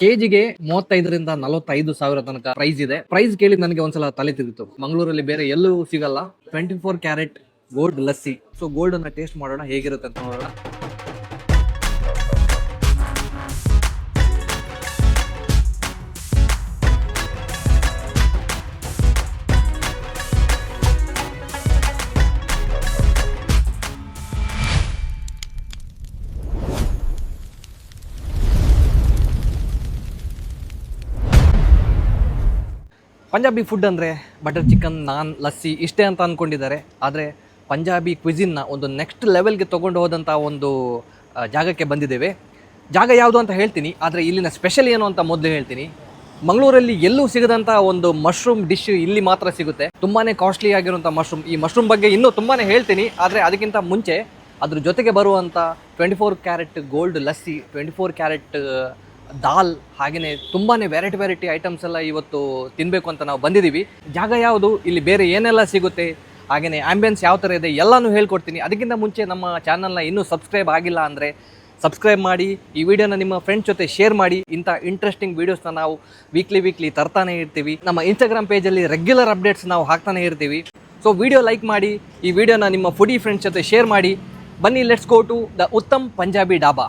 ಕೆಜಿಗೆ 35,000 ತನಕ ಪ್ರೈಸ್ ಇದೆ. ಪ್ರೈಸ್ ಕೇಳಿ ನನಗೆ ಒಂದ್ಸಲ ತಲೆ ತಿರುಗಿತು. ಮಂಗಳೂರಲ್ಲಿ ಬೇರೆ ಎಲ್ಲೂ ಸಿಗಲ್ಲ 24 carat gold lassi. So gold ಅನ್ನ ಟೇಸ್ಟ್ ಮಾಡೋಣ ಹೇಗಿರುತ್ತೆ ಅಂತ ನೋಡೋಣ. ಪಂಜಾಬಿ ಫುಡ್ ಅಂದರೆ ಬಟರ್ ಚಿಕನ್, ನಾನ್, ಲಸ್ಸಿ ಇಷ್ಟೇ ಅಂತ ಅಂದ್ಕೊಂಡಿದ್ದಾರೆ. ಆದರೆ ಪಂಜಾಬಿ ಕ್ವಿಸಿನ್ನ ಒಂದು ನೆಕ್ಸ್ಟ್ ಲೆವೆಲ್ಗೆ ತೊಗೊಂಡು ಹೋದಂಥ ಒಂದು ಜಾಗಕ್ಕೆ ಬಂದಿದ್ದೇವೆ. ಜಾಗ ಯಾವುದು ಅಂತ ಹೇಳ್ತೀನಿ, ಆದರೆ ಇಲ್ಲಿನ ಸ್ಪೆಷಲ್ ಏನು ಅಂತ ಮೊದಲು ಹೇಳ್ತೀನಿ. ಮಂಗಳೂರಲ್ಲಿ ಎಲ್ಲೂ ಸಿಗದಂಥ ಒಂದು ಮಶ್ರೂಮ್ ಡಿಶ್ ಇಲ್ಲಿ ಮಾತ್ರ ಸಿಗುತ್ತೆ. ತುಂಬಾ ಕಾಸ್ಟ್ಲಿ ಆಗಿರುವಂಥ ಮಶ್ರೂಮ್. ಈ ಮಶ್ರೂಮ್ ಬಗ್ಗೆ ಇನ್ನೂ ತುಂಬಾ ಹೇಳ್ತೀನಿ, ಆದರೆ ಅದಕ್ಕಿಂತ ಮುಂಚೆ ಅದ್ರ ಜೊತೆಗೆ ಬರುವಂಥ 24 ಕ್ಯಾರೆಟ್ ಗೋಲ್ಡ್ ಲಸ್ಸಿ, 24 ಕ್ಯಾರೆಟ್ ದಾಲ್, ಹಾಗೆಯೇ ತುಂಬಾ ವೆರೈಟಿ ಐಟಮ್ಸ್ ಎಲ್ಲ ಇವತ್ತು ತಿನ್ನಬೇಕು ಅಂತ ನಾವು ಬಂದಿದ್ದೀವಿ. ಜಾಗ ಯಾವುದು, ಇಲ್ಲಿ ಬೇರೆ ಏನೆಲ್ಲ ಸಿಗುತ್ತೆ, ಹಾಗೆಯೇ ಆ್ಯಂಬಿಯನ್ಸ್ ಯಾವ ಥರ ಇದೆ ಎಲ್ಲನೂ ಹೇಳ್ಕೊಡ್ತೀನಿ. ಅದಕ್ಕಿಂತ ಮುಂಚೆ ನಮ್ಮ ಚಾನಲ್ನ ಇನ್ನೂ ಸಬ್ಸ್ಕ್ರೈಬ್ ಆಗಿಲ್ಲ ಅಂದರೆ ಸಬ್ಸ್ಕ್ರೈಬ್ ಮಾಡಿ, ಈ ವಿಡಿಯೋನ ನಿಮ್ಮ ಫ್ರೆಂಡ್ಸ್ ಜೊತೆ ಶೇರ್ ಮಾಡಿ. ಇಂಥ ಇಂಟ್ರೆಸ್ಟಿಂಗ್ ವೀಡಿಯೋಸ್ನ ನಾವು ವೀಕ್ಲಿ ತರ್ತಾನೆ ಇರ್ತೀವಿ. ನಮ್ಮ ಇನ್ಸ್ಟಾಗ್ರಾಮ್ ಪೇಜಲ್ಲಿ ರೆಗ್ಯುಲರ್ ಅಪ್ಡೇಟ್ಸ್ ನಾವು ಹಾಕ್ತಾನೆ ಇರ್ತೀವಿ. ಸೊ ವಿಡಿಯೋ ಲೈಕ್ ಮಾಡಿ, ಈ ವಿಡಿಯೋನ ನಿಮ್ಮ ಫುಡಿ ಫ್ರೆಂಡ್ಸ್ ಜೊತೆ ಶೇರ್ ಮಾಡಿ. ಬನ್ನಿ, let's go to the Uttam Punjabi Dhaba.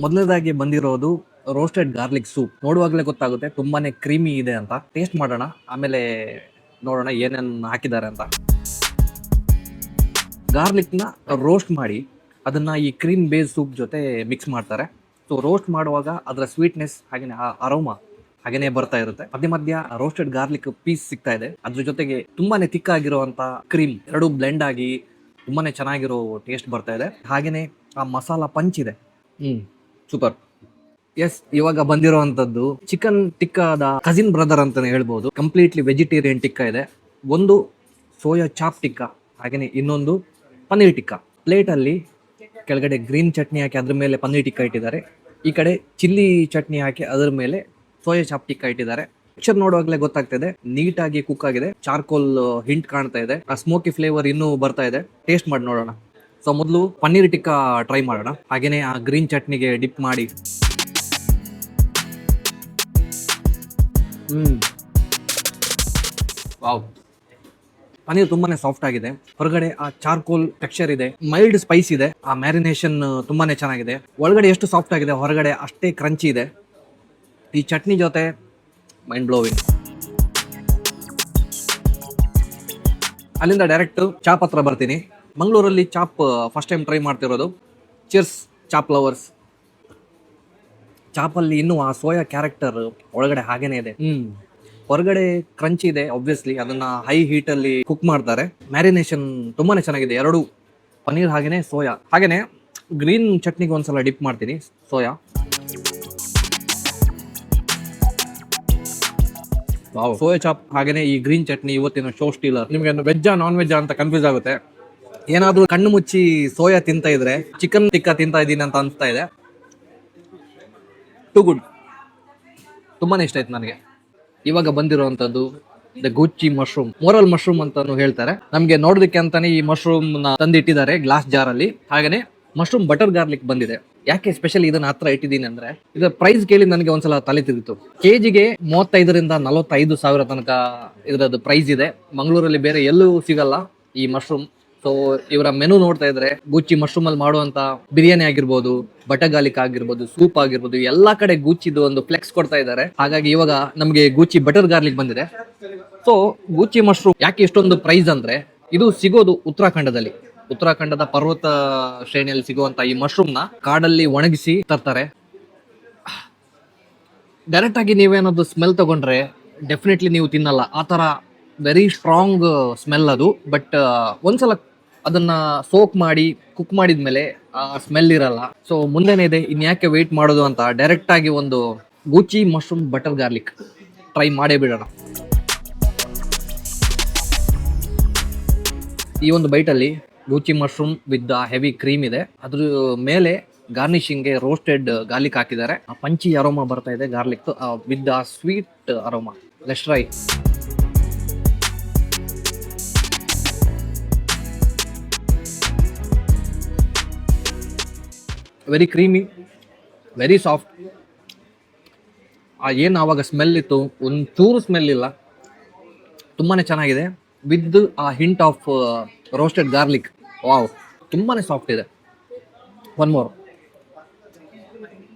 ಮೊದಲನೇದಾಗಿ ಬಂದಿರೋದು ರೋಸ್ಟೆಡ್ ಗಾರ್ಲಿಕ್ ಸೂಪ್. ನೋಡುವಾಗಲೇ ಗೊತ್ತಾಗುತ್ತೆ ತುಂಬಾನೇ ಕ್ರೀಮಿ ಇದೆ ಅಂತ. ಟೇಸ್ಟ್ ಮಾಡೋಣ, ಆಮೇಲೆ ನೋಡೋಣ ಏನೇನು ಹಾಕಿದ್ದಾರೆ ಅಂತ. ಗಾರ್ಲಿಕ್ನ ರೋಸ್ಟ್ ಮಾಡಿ ಅದನ್ನ ಈ ಕ್ರೀಮ್ ಬೇಸ್ ಸೂಪ್ ಜೊತೆ ಮಿಕ್ಸ್ ಮಾಡ್ತಾರೆ. ಸೊ ರೋಸ್ಟ್ ಮಾಡುವಾಗ ಅದರ ಸ್ವೀಟ್ನೆಸ್ ಹಾಗೇನೆ ಆ ಅರೋಮಾ ಹಾಗೇನೆ ಬರ್ತಾ ಇರುತ್ತೆ. ಮಧ್ಯ ರೋಸ್ಟೆಡ್ ಗಾರ್ಲಿಕ್ ಪೀಸ್ ಸಿಗ್ತಾ ಇದೆ. ಅದ್ರ ಜೊತೆಗೆ ತುಂಬಾನೇ ತಿಕ್ ಆಗಿರುವಂತ ಕ್ರೀಮ್ ಎರಡು ಬ್ಲೆಂಡ್ ಆಗಿ ತುಂಬಾನೇ ಚೆನ್ನಾಗಿರೋ ಟೇಸ್ಟ್ ಬರ್ತಾ ಇದೆ. ಹಾಗೇನೆ ಆ ಮಸಾಲ ಪಂಚ್ ಇದೆ. ಸೂಪರ್. ಎಸ್, ಇವಾಗ ಬಂದಿರುವಂತದ್ದು ಚಿಕನ್ ಟಿಕ್ಕಾದ ಕಸಿನ್ ಬ್ರದರ್ ಅಂತಾನೆ ಹೇಳ್ಬೋದು. ಕಂಪ್ಲೀಟ್ಲಿ ವೆಜಿಟೇರಿಯನ್ ಟಿಕ್ಕಾ ಇದೆ. ಒಂದು ಸೋಯಾ ಚಾಪ್ ಟಿಕ್ಕಾ, ಹಾಗೇನೆ ಇನ್ನೊಂದು ಪನ್ನೀರ್ ಟಿಕ್ಕಾ. ಪ್ಲೇಟ್ ಅಲ್ಲಿ ಕೆಳಗಡೆ ಗ್ರೀನ್ ಚಟ್ನಿ ಹಾಕಿ ಅದ್ರ ಮೇಲೆ ಪನ್ನೀರ್ ಟಿಕ್ಕಾ ಇಟ್ಟಿದ್ದಾರೆ. ಈ ಕಡೆ ಚಿಲ್ಲಿ ಚಟ್ನಿ ಹಾಕಿ ಅದ್ರ ಮೇಲೆ ಸೋಯಾ ಚಾಪ್ ಟಿಕ್ಕಾ ಇಟ್ಟಿದ್ದಾರೆ. ಪಿಕ್ಚರ್ ನೋಡುವಾಗಲೇ ಗೊತ್ತಾಗ್ತಿದೆ ನೀಟಾಗಿ ಕುಕ್ ಆಗಿದೆ. ಚಾರ್ಕೋಲ್ ಹಿಂಟ್ ಕಾಣ್ತಾ ಇದೆ. ಆ ಸ್ಮೋಕಿ ಫ್ಲೇವರ್ ಇನ್ನೂ ಬರ್ತಾ ಇದೆ. ಟೇಸ್ಟ್ ಮಾಡಿ ನೋಡೋಣ. ಸೊ ಮೊದಲು ಪನ್ನೀರ್ ಟಿಕ್ಕಾ ಟ್ರೈ ಮಾಡೋಣ. ಹಾಗೇನೆ ಆ ಗ್ರೀನ್ ಚಟ್ನಿಗೆ ಡಿಪ್ ಮಾಡಿ. ವಾವ್, ಪನ್ನೀರ್ ತುಂಬಾನೇ ಸಾಫ್ಟ್ ಆಗಿದೆ. ಹೊರಗಡೆ ಆ ಚಾರ್ಕೋಲ್ ಟೆಕ್ಸ್ಚರ್ ಇದೆ, ಮೈಲ್ಡ್ ಸ್ಪೈಸ್ ಇದೆ. ಆ ಮ್ಯಾರಿನೇಷನ್ ತುಂಬಾನೇ ಚೆನ್ನಾಗಿದೆ. ಒಳಗಡೆ ಎಷ್ಟು ಸಾಫ್ಟ್ ಆಗಿದೆ, ಹೊರಗಡೆ ಅಷ್ಟೇ ಕ್ರಂಚಿ ಇದೆ. ಈ ಚಟ್ನಿ ಜೊತೆ ಮೈಂಡ್ ಬ್ಲೋವಿಂಗ್. ಅಲ್ಲಿಂದ ಡೈರೆಕ್ಟ್ ಚಾಪ್ ಹತ್ರ ಬರ್ತೀನಿ. ಮಂಗಳೂರಲ್ಲಿ ಚಾಪ್ ಫಸ್ಟ್ ಟೈಮ್ ಟ್ರೈ ಮಾಡ್ತಿರೋದು. Cheers chop lovers. ಚಾಪಲ್ಲಿ ಇನ್ನೂ ಆ ಸೋಯಾ ಕ್ಯಾರೆಕ್ಟರ್ ಒಳಗಡೆ ಹಾಗೇನೆ ಇದೆ. ಹೊರಗಡೆ ಕ್ರಂಚ್ ಇದೆ ಆಬ್ವಿಯಸ್ಲಿ, ಅದನ್ನ ಹೈ ಹೀಟ್ ಅಲ್ಲಿ ಕುಕ್ ಮಾಡ್ತಾರೆ. ಮ್ಯಾರಿನೇಷನ್ ತುಂಬಾನೇ ಚೆನ್ನಾಗಿದೆ. ಎರಡು ಪನ್ನೀರ್ ಹಾಗೇನೆ ಸೋಯಾ. ಹಾಗೇನೆ ಗ್ರೀನ್ ಚಟ್ನಿಗೆ ಒಂದ್ಸಲ ಡಿಪ್ ಮಾಡ್ತೀನಿ ಸೋಯಾ. ಸೋಯಾ ಚಾಪ್ ಹಾಗೇನೆ ಈ ಗ್ರೀನ್ ಚಟ್ನಿ ಇವತ್ತಿನ ಶೋ ಸ್ಟೀಲರ್. ನಿಮ್ಗೆ ವೆಜ್ಜಾ ನಾನ್ ವೆಜ್ಜಾ ಅಂತ ಕನ್ಫ್ಯೂಸ್ ಆಗುತ್ತೆ. ಏನಾದ್ರೂ ಕಣ್ಣು ಮುಚ್ಚಿ ಸೋಯಾ ತಿಂತಾ ಇದ್ರೆ ಚಿಕನ್ ಟಿಕ್ಕಾ ತಿಂತಾ ಇದ್ದೀನಿ ಅಂತ ಅನ್ಸ್ತಾ ಇದೆ. ಟು ಗುಡ್, ತುಂಬಾನೇ ಇಷ್ಟ ಆಯ್ತು ನನಗೆ. ಇವಾಗ ಬಂದಿರುವಂತದ್ದು ದ ಗುಚ್ಚಿ ಮಶ್ರೂಮ್, ಮೋರಲ್ ಮಶ್ರೂಮ್ ಅಂತಾನು ಹೇಳ್ತಾರೆ. ನಮ್ಗೆ ನೋಡೋದಕ್ಕೆ ಅಂತಾನೆ ಈ ಮಶ್ರೂಮ್ ನ ತಂದಿಟ್ಟಿದ್ದಾರೆ ಗ್ಲಾಸ್ ಜಾರ್ ಅಲ್ಲಿ. ಹಾಗೇನೆ ಮಶ್ರೂಮ್ ಬಟರ್ ಗಾರ್ಲಿಕ್ ಬಂದಿದೆ. ಯಾಕೆ ಸ್ಪೆಷಲ್ ಇದನ್ನ ಹತ್ರ ಇಟ್ಟಿದ್ದೀನಿ ಅಂದ್ರೆ, ಇದರ ಪ್ರೈಸ್ ಕೇಳಿ ನನಗೆ ಒಂದ್ಸಲ ತಲೆ ತಿರುಗಿತು. ಕೆಜಿಗೆ 35,000 ತನಕ ಇದರದ್ದು ಪ್ರೈಸ್ ಇದೆ. ಮಂಗಳೂರಲ್ಲಿ ಬೇರೆ ಎಲ್ಲೂ ಸಿಗಲ್ಲ ಈ ಮಶ್ರೂಮ್. ಸೊ ಇವರ ಮೆನು ನೋಡ್ತಾ ಇದ್ರೆ ಗುಚ್ಚಿ ಮಶ್ರೂಮ್ ಅಲ್ಲಿ ಮಾಡುವಂತ ಬಿರಿಯಾನಿ ಆಗಿರ್ಬೋದು, ಬಟರ್ ಗಾರ್ಲಿಕ್ ಆಗಿರ್ಬೋದು, ಸೂಪ್ ಆಗಿರ್ಬೋದು, ಎಲ್ಲಾ ಕಡೆ ಗುಚ್ಚಿದು ಒಂದು ಫ್ಲೆಕ್ಸ್ ಕೊಡ್ತಾ ಇದ್ದಾರೆ. ಹಾಗಾಗಿ ಇವಾಗ ನಮ್ಗೆ ಗುಚ್ಚಿ ಬಟರ್ ಗಾರ್ಲಿಕ್ ಬಂದಿದೆ. ಸೊ ಗುಚ್ಚಿ ಮಶ್ರೂಮ್ ಯಾಕೆ ಇಷ್ಟೊಂದು ಪ್ರೈಸ್ ಅಂದ್ರೆ, ಇದು ಸಿಗೋದು ಉತ್ತರಾಖಂಡದಲ್ಲಿ. ಉತ್ತರಾಖಂಡದ ಪರ್ವತ ಶ್ರೇಣಿಯಲ್ಲಿ ಸಿಗುವಂತ ಈ ಮಶ್ರೂಮ್ ನ ಕಾಡಲ್ಲಿ ಒಣಗಿಸಿ ತರ್ತಾರೆ. ಡೈರೆಕ್ಟ್ ಆಗಿ ನೀವೇನಾದ್ರು ಸ್ಮೆಲ್ ತಗೊಂಡ್ರೆ ಡೆಫಿನೆಟ್ಲಿ ನೀವು ತಿನ್ನಲ್ಲ. ಆ ತರ ವೆರಿ ಸ್ಟ್ರಾಂಗ್ ಸ್ಮೆಲ್ ಅದು. ಬಟ್ ಒಂದ್ಸಲ ಅದನ್ನ ಸೋಕ್ ಮಾಡಿ ಕುಕ್ ಮಾಡಿದ್ಮೇಲೆ ಆ ಸ್ಮೆಲ್ ಇರಲ್ಲ. ಸೊ ಮುಂದೆನೇ ಇದೆ, ಇನ್ಯಾಕೆ ವೆಯ್ಟ್ ಮಾಡೋದು ಅಂತ ಡೈರೆಕ್ಟ್ ಆಗಿ ಒಂದು ಗುಚ್ಚಿ ಮಶ್ರೂಮ್ ಬಟರ್ ಗಾರ್ಲಿಕ್ ಟ್ರೈ ಮಾಡೇ ಬಿಡೋಣ. ಈ ಒಂದು ಬೈಟಲ್ಲಿ ಗುಚ್ಚಿ ಮಶ್ರೂಮ್ ವಿತ್ ಹೆವಿ ಕ್ರೀಮ್ ಇದೆ. ಅದ್ರ ಮೇಲೆ ಗಾರ್ನಿಶಿಂಗ್ಗೆ ರೋಸ್ಟೆಡ್ ಗಾರ್ಲಿಕ್ ಹಾಕಿದ್ದಾರೆ. ಆ ಪಂಚಿ ಅರೋಮಾ ಬರ್ತಾ ಇದೆ garlic with sweet aroma. Let's try. Very creamy, very soft. ಏನು ಆವಾಗ ಸ್ಮೆಲ್ ಇತ್ತು, ಒಂಚೂರು ಸ್ಮೆಲ್ ಇಲ್ಲ. ತುಂಬಾ ಚೆನ್ನಾಗಿದೆ. ವಿತ್ ಆ hint of roasted garlic. Wow, ತುಂಬಾ ಸಾಫ್ಟ್ ಇದೆ. One more.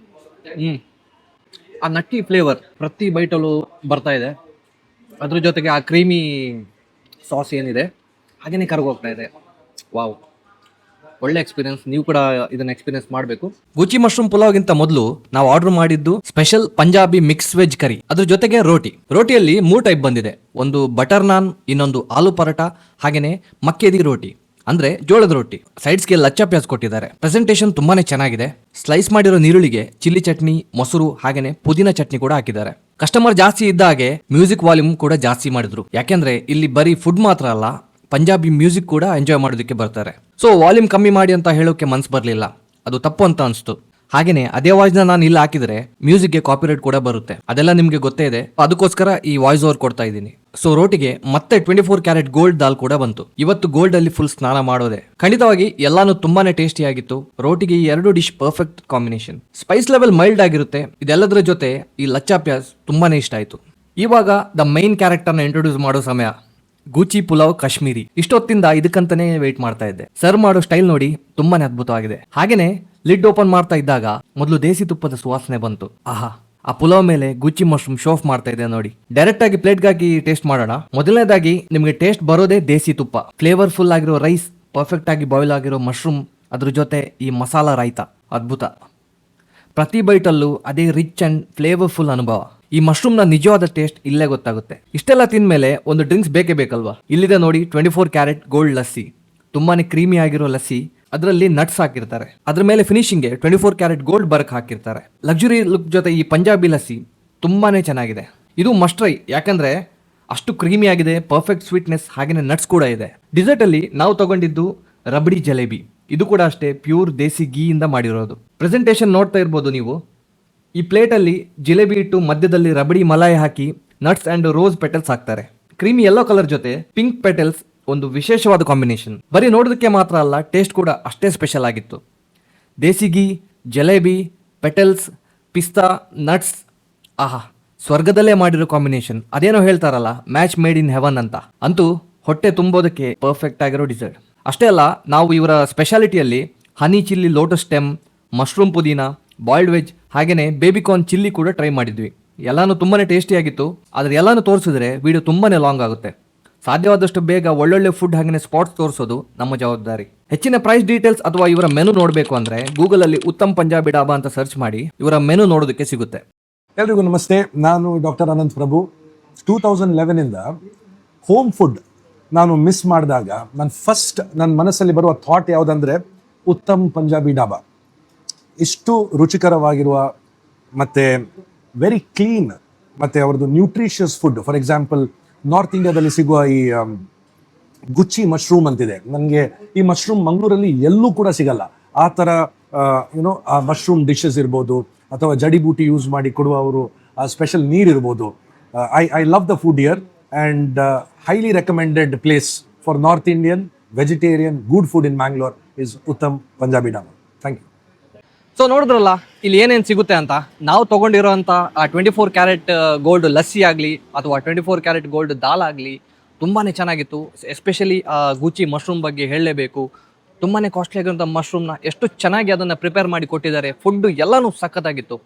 ಆ ನಟ್ಟಿ ಫ್ಲೇವರ್ ಪ್ರತಿ ಬೈಟಲ್ಲೂ ಬರ್ತಾ ಇದೆ. ಅದ್ರ ಜೊತೆಗೆ ಆ ಕ್ರೀಮಿ ಸಾಸ್ ಏನಿದೆ ಹಾಗೇನೆ ಕರಗೋಗ್ತಾ ಇದೆ. ವಾವ್, ಒಳ್ಳೆ ಎಕ್ಸ್ಪೀರಿಯನ್ಸ್. ನೀವು ಕೂಡ ಇದನ್ನ ಎಕ್ಸ್ಪೀರಿಯನ್ಸ್ ಮಾಡಬೇಕು. ಗುಚಿ ಮಶ್ರೂಮ್ ಪುಲಾವ್ಗಿಂತ ಮೊದಲು ನಾವು ಆರ್ಡರ್ ಮಾಡಿದ್ದು ಸ್ಪೆಷಲ್ ಪಂಜಾಬಿ ಮಿಕ್ಸ್ ವೆಜ್ ಕರಿ. ಅದ್ರ ಜೊತೆಗೆ ರೋಟಿಯಲ್ಲಿ 3 ಟೈಪ್ ಬಂದಿದೆ. ಒಂದು ಬಟರ್ ನಾನ್, ಇನ್ನೊಂದು ಆಲೂ ಪರೋಟ, ಹಾಗೇನೆ ಮಕ್ಕೇದಿ ರೋಟಿ ಅಂದ್ರೆ ಜೋಳದ ರೊಟ್ಟಿ. ಸೈಡ್ಸ್ಗೆ ಲಚ್ಚಾ ಪ್ಯಾಸ್ ಕೊಟ್ಟಿದ್ದಾರೆ. ಪ್ರೆಸೆಂಟೇಷನ್ ತುಂಬಾನೇ ಚೆನ್ನಾಗಿದೆ. ಸ್ಲೈಸ್ ಮಾಡಿರೋ ನೀರುಳ್ಳಿಗೆ ಚಿಲ್ಲಿ ಚಟ್ನಿ, ಮೊಸರು ಹಾಗೇನೆ ಪುದೀನ ಚಟ್ನಿ ಕೂಡ ಹಾಕಿದ್ದಾರೆ. ಕಸ್ಟಮರ್ ಜಾಸ್ತಿ ಇದ್ದ ಹಾಗೆ ಮ್ಯೂಸಿಕ್ ವಾಲ್ಯೂಮ್ ಕೂಡ ಜಾಸ್ತಿ ಮಾಡಿದ್ರು. ಯಾಕೆಂದ್ರೆ ಇಲ್ಲಿ ಬರೀ ಫುಡ್ ಮಾತ್ರ ಅಲ್ಲ, ಪಂಜಾಬಿ ಮ್ಯೂಸಿಕ್ ಕೂಡ ಎಂಜಾಯ್ ಮಾಡೋದಕ್ಕೆ ಬರ್ತಾರೆ. ಸೊ ವಾಲ್ಯೂಮ್ ಕಮ್ಮಿ ಮಾಡಿ ಅಂತ ಹೇಳೋಕೆ ಮನ್ಸು ಬರಲಿಲ್ಲ, ಅದು ತಪ್ಪು ಅಂತ ಅನಿಸ್ತು. ಹಾಗೇನೆ ಅದೇ ವಾಯ್ಸ್ ನಾನು ಇಲ್ಲಿ ಹಾಕಿದ್ರೆ ಮ್ಯೂಸಿಕ್ಗೆ ಕಾಪಿರೈಟ್ ಕೂಡ ಬರುತ್ತೆ, ಅದೆಲ್ಲ ನಿಮ್ಗೆ ಗೊತ್ತೇ ಇದೆ. ಅದಕ್ಕೋಸ್ಕರ ಈ ವಾಯ್ಸ್ ಓವರ್ ಕೊಡ್ತಾ ಇದ್ದೀನಿ. ಸೊ ರೋಟಿಗೆ ಮತ್ತೆ 24 ಕ್ಯಾರೆಟ್ ಗೋಲ್ಡ್ ದಾಲ್ ಕೂಡ ಬಂತು. ಇವತ್ತು ಗೋಲ್ಡ್ ಅಲ್ಲಿ ಫುಲ್ ಸ್ನಾನ ಮಾಡೋದೆ. ಖಂಡಿತವಾಗಿ ಎಲ್ಲಾನು ತುಂಬಾನೇ ಟೇಸ್ಟಿ ಆಗಿತ್ತು. ರೋಟಿಗೆ ಈ 2 dish perfect combination. Spice level mild ಆಗಿರುತ್ತೆ. ಇದೆಲ್ಲದರ ಜೊತೆ ಈ ಲಚ್ಚಾ ಪ್ಯಾಸ್ ತುಂಬಾನೇ ಇಷ್ಟ ಆಯ್ತು. ಇವಾಗ ದ ಮೈನ್ ಕ್ಯಾರೆಕ್ಟರ್ನ ಇಂಟ್ರೊಡ್ಯೂಸ್ ಮಾಡೋ ಸಮಯ. ಗುಚಿ ಪುಲಾವ್ ಕಾಶ್ಮೀರಿ. ಇಷ್ಟೊತ್ತಿಂದ ಇದಕ್ಕಂತಾನೆ ವೇಟ್ ಮಾಡ್ತಾ ಇದ್ದೆ. ಸರ್ವ್ ಮಾಡೋ ಸ್ಟೈಲ್ ನೋಡಿ ತುಂಬಾನೇ ಅದ್ಭುತವಾಗಿದೆ. ಹಾಗೇನೆ ಲಿಡ್ ಓಪನ್ ಮಾಡ್ತಾ ಇದ್ದಾಗ ಮೊದಲು ದೇಸಿ ತುಪ್ಪದ ಸುವಾಸನೆ ಬಂತು. ಆಹಾ, ಆ ಪುಲಾವ್ ಮೇಲೆ ಗುಚ್ಚಿ ಮಶ್ರೂಮ್ ಶೋಫ್ ಮಾಡ್ತಾ ಇದೆ ನೋಡಿ. ಡೈರೆಕ್ಟ್ ಆಗಿ ಪ್ಲೇಟ್ಗೆ ಹಾಕಿ ಟೇಸ್ಟ್ ಮಾಡೋಣ. ಮೊದಲನೇದಾಗಿ ನಿಮಗೆ ಟೇಸ್ಟ್ ಬರೋದೇ ದೇಸಿ ತುಪ್ಪ. ಫ್ಲೇವರ್ಫುಲ್ ಆಗಿರೋ ರೈಸ್, ಪರ್ಫೆಕ್ಟ್ ಆಗಿ ಬಾಯ್ಲ್ ಆಗಿರೋ ಮಶ್ರೂಮ್, ಅದ್ರ ಜೊತೆ ಈ ಮಸಾಲಾ ರಾಯ್ತ, ಅದ್ಭುತ. ಪ್ರತಿ ಬೈಟಲ್ಲೂ ಅದೇ ರಿಚ್ ಅಂಡ್ ಫ್ಲೇವರ್ಫುಲ್ ಅನುಭವ. ಈ ಮಶ್ರೂಮ್ ನ ನಿಜವಾದ ಟೇಸ್ಟ್ ಇಲ್ಲೇ ಗೊತ್ತಾಗುತ್ತೆ. ಇಷ್ಟೆಲ್ಲ ತಿಂದ್ಮೇಲೆ ಒಂದು ಡ್ರಿಂಕ್ಸ್ ಬೇಕೇ ಬೇಕಲ್ವಾ. ಇಲ್ಲಿದೆ ನೋಡಿ 24 ಕ್ಯಾರೆಟ್ ಗೋಲ್ಡ್ ಲಸ್ಸಿ. ತುಂಬಾನೇ ಕ್ರೀಮಿ ಆಗಿರೋ ಲಸ್ಸಿ, ಅದರಲ್ಲಿ ನಟ್ಸ್ ಹಾಕಿರ್ತಾರೆ. ಅದ್ರ ಮೇಲೆ ಫಿನಿಶಿಂಗ್ಗೆ 24 ಕ್ಯಾರೆಟ್ ಗೋಲ್ಡ್ ಬರ್ಕ್ ಹಾಕಿರ್ತಾರೆ. ಲಕ್ಸುರಿ ಲುಕ್ ಜೊತೆ ಈ ಪಂಜಾಬಿ ಲಸ್ಸಿ ತುಂಬಾನೇ ಚೆನ್ನಾಗಿದೆ. ಇದು ಮಸ್ಟ್ ಟ್ರೈ, ಯಾಕಂದ್ರೆ ಅಷ್ಟು ಕ್ರೀಮಿ ಆಗಿದೆ, ಪರ್ಫೆಕ್ಟ್ ಸ್ವೀಟ್ನೆಸ್, ಹಾಗೇನೆ ನಟ್ಸ್ ಕೂಡ ಇದೆ. ಡಿಸರ್ಟ್ ಅಲ್ಲಿ ನಾವು ತಗೊಂಡಿದ್ದು ರಬಡಿ ಜಲೇಬಿ. ಇದು ಕೂಡ ಅಷ್ಟೇ ಪ್ಯೂರ್ ದೇಸಿ ಗೀಯಿಂದ ಮಾಡಿರೋದು. ಪ್ರೆಸೆಂಟೇಷನ್ ನೋಡ್ತಾ ಇರ್ಬೋದು ನೀವು. ಈ ಪ್ಲೇಟಲ್ಲಿ ಜಿಲೇಬಿ ಇಟ್ಟು ಮಧ್ಯದಲ್ಲಿ ರಬಡಿ ಮಲಾಯಿ ಹಾಕಿ ನಟ್ಸ್ ಅಂಡ್ ರೋಸ್ ಪೆಟಲ್ಸ್ ಹಾಕ್ತಾರೆ. ಕ್ರೀಮಿ ಯೆಲ್ಲೋ ಕಲರ್ ಜೊತೆ ಪಿಂಕ್ ಪೆಟಲ್ಸ್, ಒಂದು ವಿಶೇಷವಾದ ಕಾಂಬಿನೇಷನ್. ಬರೀ ನೋಡೋದಕ್ಕೆ ಮಾತ್ರ ಅಲ್ಲ, ಟೇಸ್ಟ್ ಕೂಡ ಅಷ್ಟೇ ಸ್ಪೆಷಲ್ ಆಗಿತ್ತು. ದೇಸಿ ಗೀ, ಜಲೇಬಿ, ಪೆಟಲ್ಸ್, ಪಿಸ್ತಾ, ನಟ್ಸ್, ಆಹಾ, ಸ್ವರ್ಗದಲ್ಲೇ ಮಾಡಿರೋ ಕಾಂಬಿನೇಷನ್. ಅದೇನೋ ಹೇಳ್ತಾರಲ್ಲ, ಮ್ಯಾಚ್ ಮೇಡ್ ಇನ್ ಹೆವನ್ ಅಂತ. ಅಂತೂ ಹೊಟ್ಟೆ ತುಂಬೋದಕ್ಕೆ ಪರ್ಫೆಕ್ಟ್ ಆಗಿರೋ ಡಿಸರ್ಟ್. ಅಷ್ಟೇ ಅಲ್ಲ, ನಾವು ಇವರ ಸ್ಪೆಷಾಲಿಟಿಯಲ್ಲಿ ಹನಿ ಚಿಲ್ಲಿ ಲೋಟಸ್ ಸ್ಟೆಮ್, ಮಶ್ರೂಮ್ ಪುದೀನ, ಬಾಯ್ಲ್ಡ್ ವೆಜ್ ಹಾಗೇನೆ ಬೇಬಿಕಾರ್ನ್ ಚಿಲ್ಲಿ ಕೂಡ ಟ್ರೈ ಮಾಡಿದ್ವಿ. ಎಲ್ಲಾನು ತುಂಬಾನೇ ಟೇಸ್ಟಿ ಆಗಿತ್ತು. ಆದ್ರೆ ಎಲ್ಲಾನು ತೋರಿಸಿದ್ರೆ ವಿಡಿಯೋ ತುಂಬಾನೇ ಲಾಂಗ್ ಆಗುತ್ತೆ. ಸಾಧ್ಯವಾದಷ್ಟು ಬೇಗ ಒಳ್ಳೊಳ್ಳೆ ಫುಡ್ ಹಾಗೇನೆ ಸ್ಪಾಟ್ಸ್ ತೋರಿಸೋದು ನಮ್ಮ ಜವಾಬ್ದಾರಿ. ಹೆಚ್ಚಿನ ಪ್ರೈಸ್ ಡೀಟೇಲ್ಸ್ ಅಥವಾ ಇವರ ಮೆನು ನೋಡಬೇಕು ಅಂದ್ರೆ ಗೂಗಲ್ ಅಲ್ಲಿ ಉತ್ತಮ್ ಪಂಜಾಬಿ ಡಾಬಾ ಅಂತ ಸರ್ಚ್ ಮಾಡಿ ಇವರ ಮೆನು ನೋಡೋದಕ್ಕೆ ಸಿಗುತ್ತೆ. ಎಲ್ರಿಗೂ ನಮಸ್ತೆ, ನಾನು ಡಾಕ್ಟರ್ ಅನಂತ್ ಪ್ರಭು. 2011 ಇಂದ ಹೋಮ್ ಫುಡ್ ನಾನು ಮಿಸ್ ಮಾಡಿದಾಗ ನನ್ನ ಮನಸ್ಸಲ್ಲಿ ಬರುವ ಥಾಟ್ ಯಾವುದಂದ್ರೆ ಉತ್ತಮ್ ಪಂಜಾಬಿ ಡಾಬಾ. ಇಷ್ಟು ರುಚಿಕರವಾಗಿರುವ ಮತ್ತು ವೆರಿ ಕ್ಲೀನ್ ಮತ್ತು ಅವ್ರದ್ದು nutritious food. For example, north ಇಂಡಿಯಾದಲ್ಲಿ ಸಿಗುವ ಈ ಗುಚ್ಚಿ ಮಶ್ರೂಮ್ ಅಂತಿದೆ. ನನಗೆ ಈ ಮಶ್ರೂಮ್ ಮಂಗಳೂರಲ್ಲಿ ಎಲ್ಲೂ ಕೂಡ ಸಿಗಲ್ಲ. ಆ ಥರ ಆ ಮಶ್ರೂಮ್ ಡಿಶಸ್ ಇರ್ಬೋದು, ಅಥವಾ ಜಡಿಬೂಟಿ ಯೂಸ್ ಮಾಡಿ ಕೊಡುವ ಅವರು ಸ್ಪೆಷಲ್ ನೀರು ಇರ್ಬೋದು. I love the food here and highly recommended place for north Indian vegetarian good food in Mangalore is Uttam Punjabi Dhaba. Thank you. So ನೋಡಿದ್ರಲ್ಲ ಇಲ್ಲಿ ಏನೇನು ಸಿಗುತ್ತೆ ಅಂತ. ನಾವು ತೊಗೊಂಡಿರೋಂಥ 24 ಕ್ಯಾರೆಟ್ ಗೋಲ್ಡ್ ಲಸ್ಸಿ ಆಗಲಿ ಅಥವಾ 24 ಕ್ಯಾರೆಟ್ ಗೋಲ್ಡ್ ದಾಲ್ ಆಗಲಿ ತುಂಬಾ ಚೆನ್ನಾಗಿತ್ತು. ಎಸ್ಪೆಷಲಿ ಗುಚಿ ಮಶ್ರೂಮ್ ಬಗ್ಗೆ ಹೇಳಲೇಬೇಕು. ತುಂಬಾ ಕಾಸ್ಟ್ಲಿ ಆಗಿರೋಂಥ ಮಶ್ರೂಮ್ನ ಎಷ್ಟು ಚೆನ್ನಾಗಿ ಅದನ್ನು ಪ್ರಿಪೇರ್ ಮಾಡಿ ಕೊಟ್ಟಿದ್ದಾರೆ. ಫುಡ್ಡು ಎಲ್ಲನೂ ಸಖತ್ತಾಗಿತ್ತು.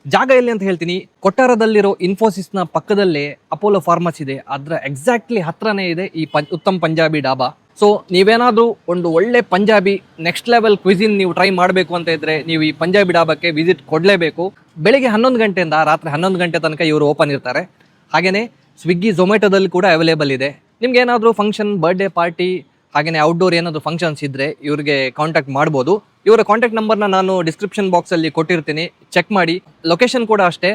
ಜಾಗ ಎಲ್ಲಿ ಅಂತ ಹೇಳ್ತೀನಿ. ಕೊಟ್ಟಾರದಲ್ಲಿರೋ ಇನ್ಫೋಸಿಸ್ನ ಪಕ್ಕದಲ್ಲೇ ಅಪೋಲೋ ಫಾರ್ಮಸಿ ಇದೆ. ಅದರ ಎಕ್ಸಾಕ್ಟ್ಲಿ ಹತ್ರನೇ ಇದೆ ಈ ಉತ್ತಮ್ ಪಂಜಾಬಿ ಡಾಬಾ. ಸೊ ನೀವೇನಾದರೂ ಒಂದು ಒಳ್ಳೆ ಪಂಜಾಬಿ ನೆಕ್ಸ್ಟ್ ಲೆವೆಲ್ ಕ್ವಿಸಿನ್ ನೀವು ಟ್ರೈ ಮಾಡಬೇಕು ಅಂತ ಇದ್ದರೆ ನೀವು ಈ ಪಂಜಾಬಿ ಡಾಬಾಕ್ಕೆ ವಿಸಿಟ್ ಕೊಡಲೇಬೇಕು. ಬೆಳಿಗ್ಗೆ 11 ಗಂಟೆಯಿಂದ ರಾತ್ರಿ 11 ಗಂಟೆ ತನಕ ಇವರು ಓಪನ್ ಇರ್ತಾರೆ. ಹಾಗೆಯೇ ಸ್ವಿಗ್ಗಿ ಝೊಮ್ಯಾಟೋದಲ್ಲಿ ಕೂಡ ಅವೈಲೇಬಲ್ ಇದೆ. ನಿಮ್ಗೆ ಏನಾದರೂ ಫಂಕ್ಷನ್, ಬರ್ಡೇ ಪಾರ್ಟಿ ಹಾಗೆಯೇ ಔಟ್ಡೋರ್ ಏನಾದರೂ ಫಂಕ್ಷನ್ಸ್ ಇದ್ದರೆ ಇವ್ರಿಗೆ ಕಾಂಟ್ಯಾಕ್ಟ್ ಮಾಡ್ಬೋದು. ಇವರ ಕಾಂಟ್ಯಾಕ್ಟ್ ನಂಬರ್ನ ನಾನು ಡಿಸ್ಕ್ರಿಪ್ಷನ್ ಬಾಕ್ಸಲ್ಲಿ ಕೊಟ್ಟಿರ್ತೀನಿ, ಚೆಕ್ ಮಾಡಿ. ಲೊಕೇಶನ್ ಕೂಡ ಅಷ್ಟೇ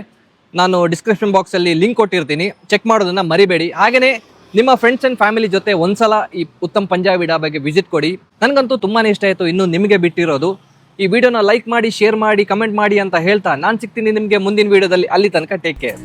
ನಾನು ಡಿಸ್ಕ್ರಿಪ್ಷನ್ ಬಾಕ್ಸಲ್ಲಿ ಲಿಂಕ್ ಕೊಟ್ಟಿರ್ತೀನಿ, ಚೆಕ್ ಮಾಡೋದನ್ನು ಮರಿಬೇಡಿ. ಹಾಗೆಯೇ ನಿಮ್ಮ ಫ್ರೆಂಡ್ಸ್ ಆ್ಯಂಡ್ ಫ್ಯಾಮಿಲಿ ಜೊತೆ ಒಂದ್ಸಲ ಈ ಉತ್ತಮ್ ಪಂಜಾಬಿ ಡಾಬಾಗೆ ವಿಸಿಟ್ ಕೊಡಿ. ನನಗಂತೂ ತುಂಬಾ ಇಷ್ಟ ಆಯಿತು. ಇನ್ನು ನಿಮಗೆ ಬಿಟ್ಟಿರೋದು ಈ ವಿಡಿಯೋನ ಲೈಕ್ ಮಾಡಿ, ಶೇರ್ ಮಾಡಿ, ಕಮೆಂಟ್ ಮಾಡಿ ಅಂತ ಹೇಳ್ತಾ ನಾನು ಸಿಗ್ತೀನಿ ನಿಮಗೆ ಮುಂದಿನ ವಿಡಿಯೋದಲ್ಲಿ. ಅಲ್ಲಿ ತನಕ ಟೇಕ್ ಕೇರ್.